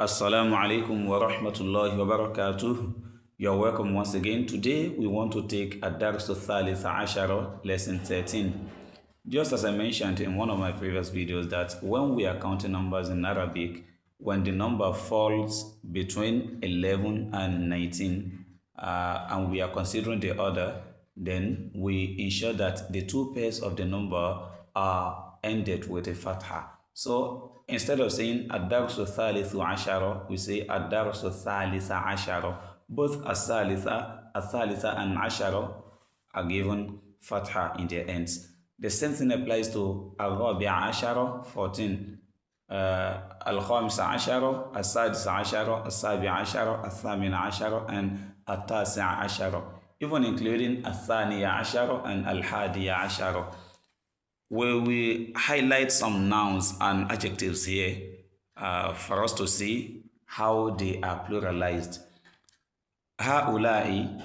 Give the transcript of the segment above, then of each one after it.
Assalamu alaikum wa rahmatullahi wa barakatuh. You're welcome once again. Today we want to take Ad-Darsu Thalith Ashara, lesson 13. Just as I mentioned in one of my previous videos that when we are counting numbers in Arabic, when the number falls between 11 and 19, and we are considering the order, then we ensure that the two pairs of the number are ended with a fatha. So instead of saying Ad-Darsu Thalithu Ashara, we say Ad-Darsu Thalitha Ashara. Both As-Thalitha and Ashara are given fatha in their ends. The same thing applies to Al-Rabi'a Ashara, 14. Al-Khamisa Ashara, As-Sadisa Ashara, As-Sabi'a Ashara, Al-Thamina Ashara, and Al-Tasi'a Ashara. Even including Al-Thaniya Ashara and Al-Hadiya Ashara. Where we highlight some nouns and adjectives here for us to see how they are pluralized. Ha'ulai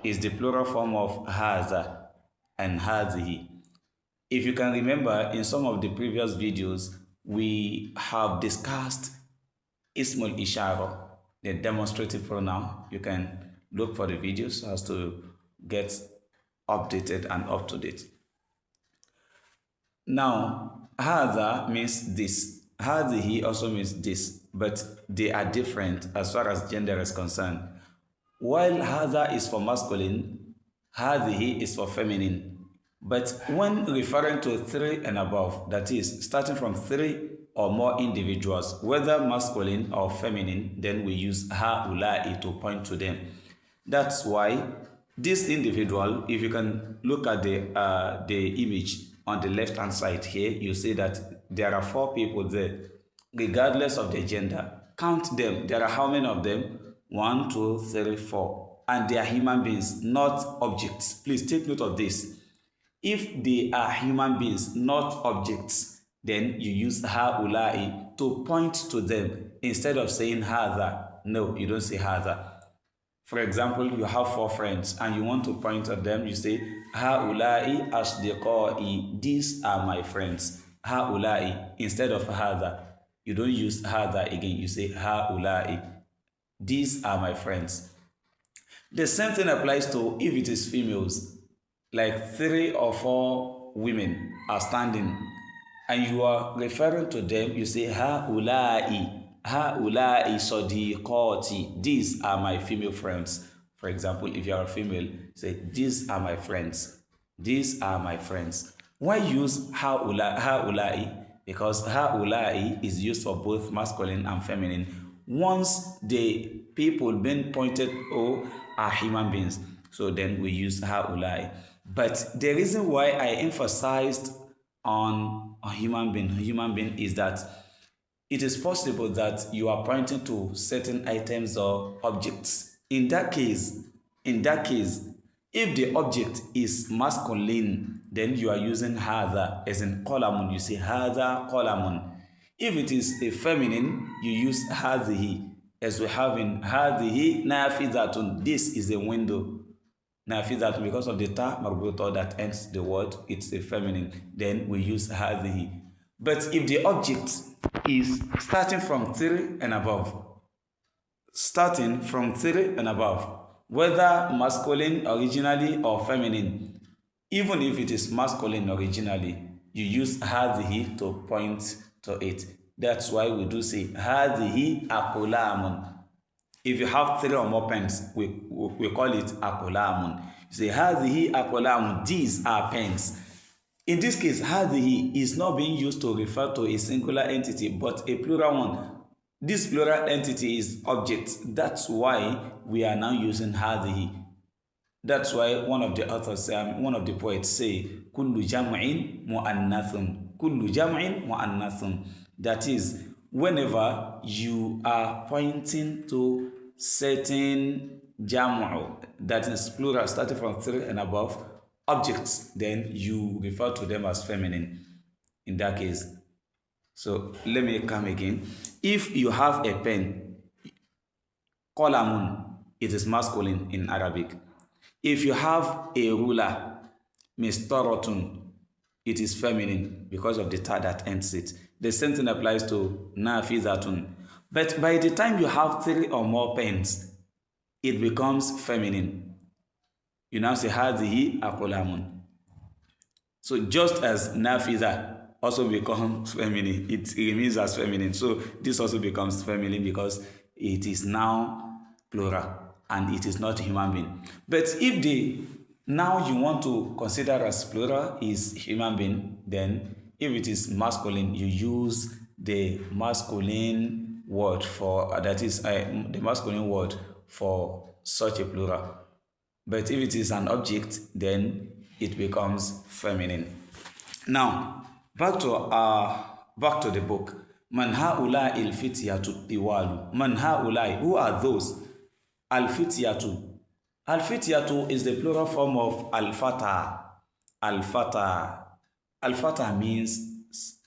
is the plural form of haza and hazihi. If you can remember, in some of the previous videos, we have discussed Ismul Ishara, the demonstrative pronoun. You can look for the videos as to get updated and up to date. Now, hadha means this. Hadhihi also means this, but they are different as far as gender is concerned. While hadha is for masculine, hadhihi is for feminine. But when referring to 3 and above, that is, starting from 3 or more individuals, whether masculine or feminine, then we use ha'ulai to point to them. That's why this individual, if you can look at the image, on the left hand side here, you see that there are 4 people there, regardless of their gender. Count them. There are how many of them? 1, 2, 3, 4. And they are human beings, not objects. Please take note of this. If they are human beings, not objects, then you use ha'ulai to point to them instead of saying hadha. No, you don't say hadha. For example, you have 4 friends and you want to point at them, you say, Ha'ulai ashdiqai, these are my friends. Ha'ulai, instead of hadha. You don't use hadha again, you say ha'ulai, these are my friends. The same thing applies to if it is females, like 3 or 4 women are standing and you are referring to them, you say ha'ulai. Ha'ulai sadiqati, these are my female friends. For example, if you are a female, say these are my friends. These are my friends. Why use ha'ulai? Because ha'ulai is used for both masculine and feminine. Once the people being pointed are human beings, so then we use ha'ulai. But the reason why I emphasized on a human being is that it is possible that you are pointing to certain items or objects. In that case, if the object is masculine, then you are using hadha, as in qalamun, you say hadha qalamun. If it is a feminine, you use hadhihi, as we have in hadhihi nafizatun, this is a window. Nafizatun, because of the ta marbuta that ends the word, it's a feminine, then we use hadhihi. But if the object is starting from 3 and above, whether masculine originally or feminine, even if it is masculine originally, you use hadhihi to point to it. That's why we do say hadhihi aqlamun. If you have 3 or more pens, we call it aqlamun. You say hadhihi aqlamun, these are pens. In this case, hadhihi is not being used to refer to a singular entity, but a plural one. This plural entity is object. That's why we are now using hadhihi. That's why one of the authors, one of the poets say, kullu jam'in mu'annathun. Kullu jam'in mu'annathun. That is, whenever you are pointing to certain jam'u, that is plural, starting from 3 and above, objects, then you refer to them as feminine in that case. So let me come again. If you have a pen, qalamun, it is masculine in Arabic. If you have a ruler, mistaratun, it is feminine because of the ta that ends it. The same thing applies to nafizatun. But by the time you have 3 or more pens, it becomes feminine. You now say هذه أقلام. So just as Nafiza also becomes feminine, it remains as feminine. So this also becomes feminine because it is now plural and it is not human being. But if the now you want to consider as plural is human being, then if it is masculine, you use the masculine word for that is the masculine word for such a plural. But if it is an object, then it becomes feminine. Now, back to the book. Man haula il fityatu tiwalu. Man haula, who are those? Al fityatu. Al fityatu is the plural form of al fata. Al fata. Al fata means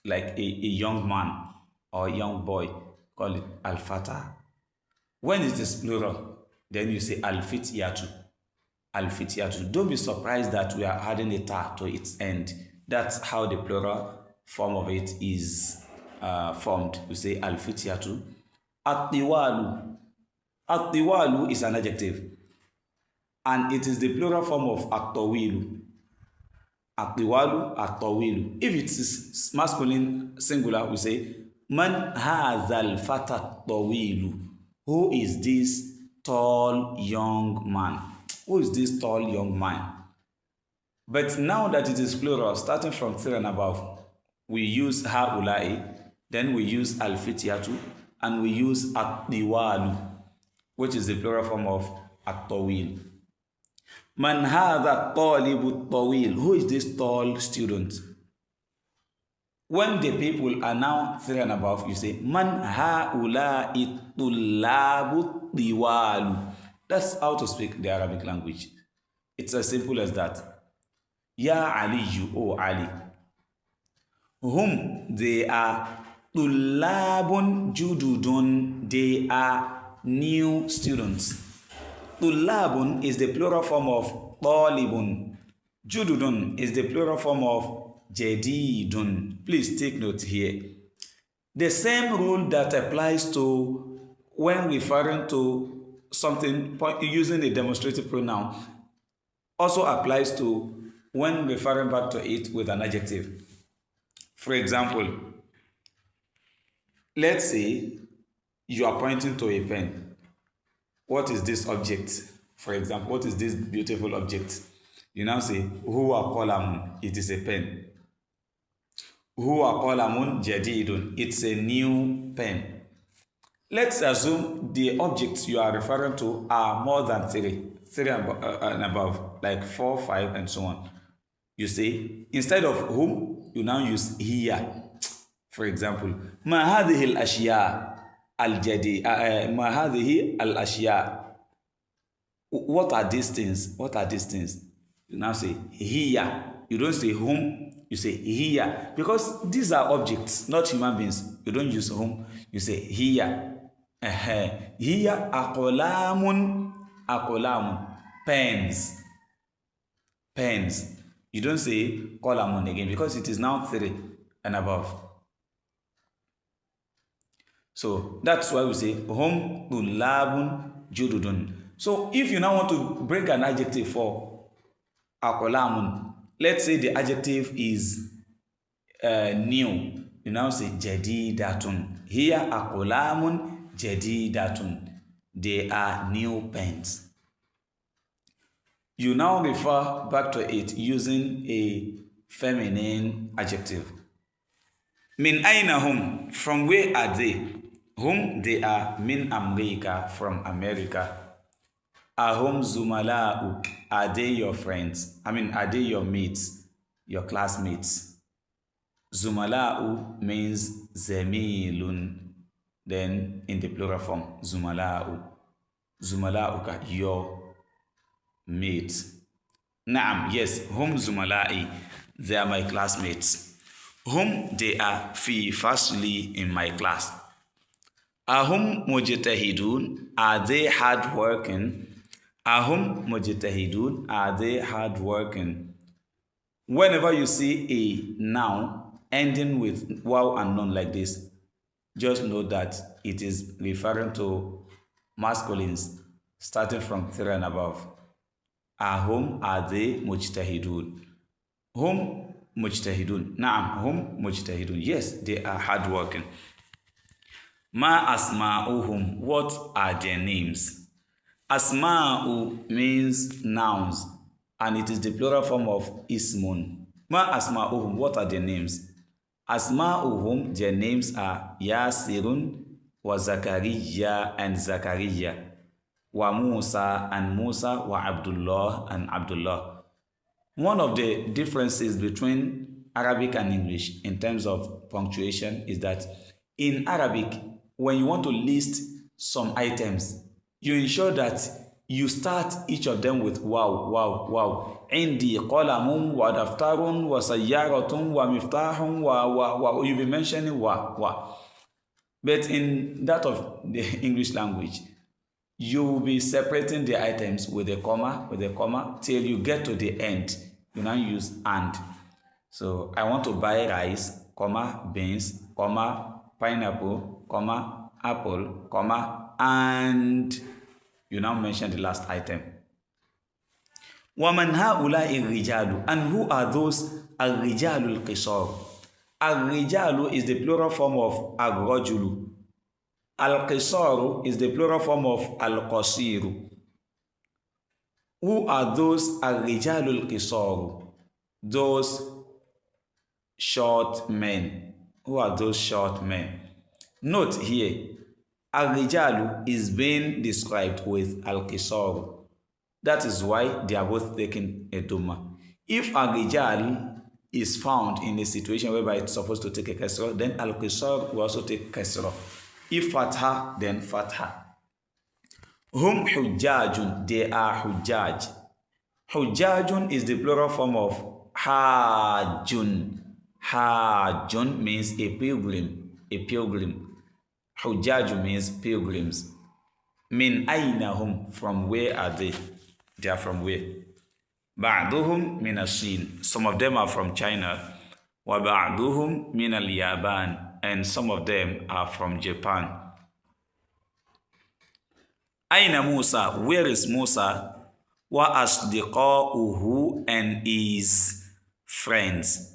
like a young man or a young boy. Call it al fata. When it is plural, then you say al fityatu. Al-fityatu. Don't be surprised that we are adding a ta to its end. That's how the plural form of it is formed. You say al-fityatu. At-tiwalu. At-tiwalu is an adjective. And it is the plural form of at-tawilu. At-tiwalu, at-tawilu. If it is masculine singular, we say man hadhal fata tawilu. Who is this tall young man? Who is this tall young man? But now that it is plural, starting from 3 and above, we use haulai, then we use al-fityatu, and we use at-tiwalu, which is the plural form of at-tawil. Man hadha talibu tawil. Who is this tall student? When the people are now 3 and above, you say man haulai tullabu tiwalu. That's how to speak the Arabic language. It's as simple as that. Ya Ali, you, O Ali. Whom they are tullabun jududun. They are new students. Tullabun is the plural form of talibun. Jududun is the plural form of jadidun. Please take note here. The same rule that applies to when referring to something using a demonstrative pronoun also applies to when referring back to it with an adjective. For example, let's say you are pointing to a pen. What is this object? For example, what is this beautiful object? You now say, huwa qalamun. It is a pen. Huwa qalamun jadidun. It's a new pen. Let's assume the objects you are referring to are more than 3 and above, like 4, 5, and so on. You say, instead of whom, you now use here. For example, ma hadhihi al-ashya ma hadhihi al-ashya. What are these things? What are these things? You now say here. You don't say whom, you say here. Because these are objects, not human beings. You don't use whom, you say here. Here aqlamun, pens. You don't say qalamun again because it is now 3 and above. So that's why we say hum tullabun jududun. So if you now want to bring an adjective for aqlamun, let's say the adjective is new. You now say jadidatun. Here aqlamun jadidatun. They are new pens. You now refer back to it using a feminine adjective. Min aina hum. From where are they? Whom they are min America, from America. Ahum zumala'u. Are they your friends? Are they your mates, your classmates? Zumala'u means zemilun. Then in the plural form, zumala'u. Zumala'uka, your mates. Naam, yes, hum zumala'i. They are my classmates. Whom they are fi fasli, in my class. Ahum mujtahidun. Are they hardworking? Ahum mujtahidun. Are they hardworking? Whenever you see a noun ending with waw and nun like this, just know that it is referring to masculines starting from 3 and above. Ahum, are they mujtahidun? Hum mujtahidun. Naam, hum mujtahidun. Yes, they are hardworking. Ma asma'uhum, what are their names? Asma'u means nouns, and it is the plural form of ismun. Ma asma'uhum, what are their names? Asma'uhum, their names are Yasirun wa Zakariya and Zakariya, wa Musa and Musa, wa Abdullah and Abdullah. One of the differences between Arabic and English in terms of punctuation is that in Arabic, when you want to list some items, you ensure that you start each of them with wow, wow, wow. Indi qalamun wa daftarun wa sayyaratun wa miftahun wa. You'll be mentioning wa. But in that of the English language, you will be separating the items with a comma, till you get to the end. You now use and. So I want to buy rice, comma, beans, comma, pineapple, comma, apple, comma, and you now mention the last item. وَمَنْ هَؤُلَاءِ الرِّجَالُ, and who are those الرِّجَالُ الْقِصَارُ? Al-rijalu is the plural form of al-rajulu. Al-qisaru is the plural form of al-qasiru. Who are those al-rijalu al-qisaru? Those short men. Who are those short men? Note here, al-rijalu is being described with al-qisaru. That is why they are both taking a duma. If al-rijal is found in a situation whereby it's supposed to take a kasra, then al-qisar will also take kasra. If fatha, then fatha. Hum hujjajun, they are hujjaj. Hujjajun is the plural form of hajjun. Hajjun means a pilgrim. Hujjaju means pilgrims. Min ayna hum, from where are they? They are from where? Ba'duhum min as-Sin, some of them are from China. Wa ba'duhum min al-Yaban, and some of them are from Japan. Aina Musa, where is Musa? Wa asdiqa'uhu, and his friends,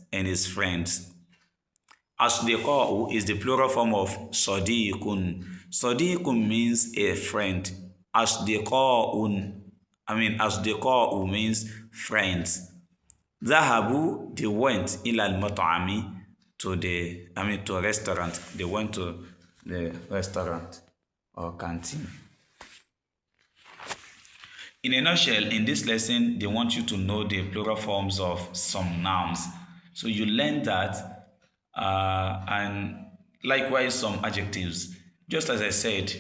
Asdiqa'u is the plural form of sadiqun. Sadiqun means a friend. Asdiqa'u means friends. Dhahabu, they went ila al-mat'ami, to a restaurant. They went to the restaurant or canteen. In a nutshell, in this lesson, they want you to know the plural forms of some nouns. So you learn that, and likewise some adjectives. Just as I said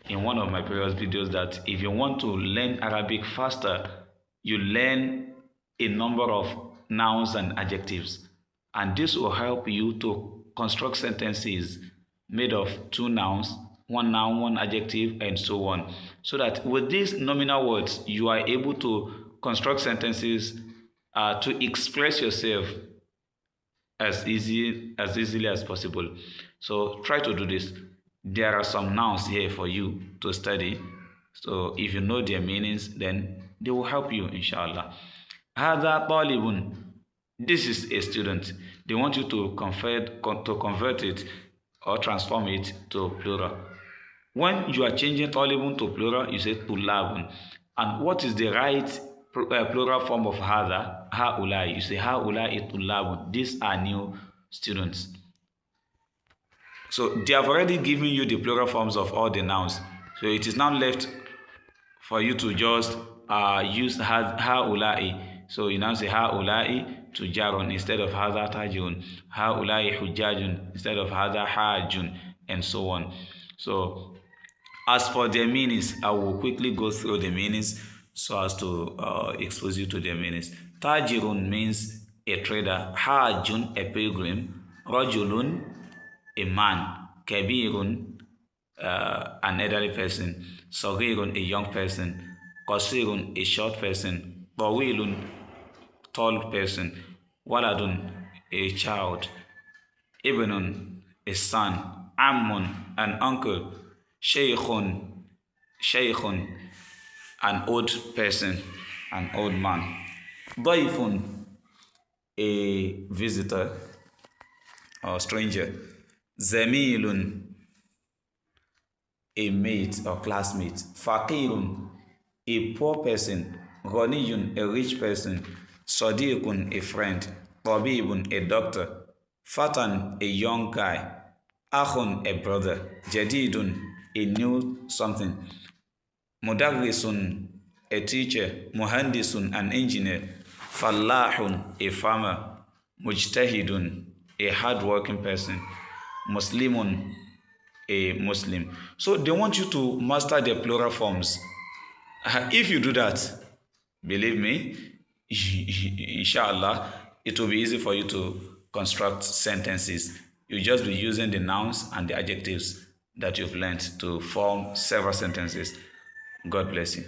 in one of my previous videos, that if you want to learn Arabic faster, you learn a number of nouns and adjectives, and this will help you to construct sentences made of two nouns, one noun, one adjective, and so on, so that with these nominal words you are able to construct sentences to express yourself as easily as possible. So try to do this. There are some nouns here for you to study, so if you know their meanings, then they will help you, inshallah. Hada talibun, this is a student. They want you to convert it or transform it to plural. When you are changing talibun to plural, you say tulabun. And what is the right plural form of hada? Haulai. You say haulai tulabun. These are new students. So they have already given you the plural forms of all the nouns. So it is now left for you to just use haulai. So you now say haulai tujarun instead of hadha tajun, haulai hujjajun instead of hadha hajun, and so on. So as for their meanings, I will quickly go through the meanings so as to expose you to their meanings. Tajirun means a trader, hajun a pilgrim, rajulun a man, kabirun an elderly person, saghirun a young person, qasirun a short person, tawilun tall person, waladun a child, ibnun a son, Ammun, an uncle. Shaykhun, shaykhun, an old person, an old man. Dayfun, a visitor or stranger. Zamilun, a mate or classmate. Faqirun, a poor person. Ghaniyun, a rich person. Sadiqun, a friend. Tabibun, a doctor. Fatan, a young guy. Akhun, a brother. Jadidun, a new something. Mudarrisun, a teacher. Muhandisun, an engineer. Fallahun, a farmer. Mujtahidun, a hard-working person. Muslimun, a Muslim. So they want you to master the plural forms. If you do that, believe me, inshallah, it will be easy for you to construct sentences. You just be using the nouns and the adjectives that you've learned to form several sentences. God bless you.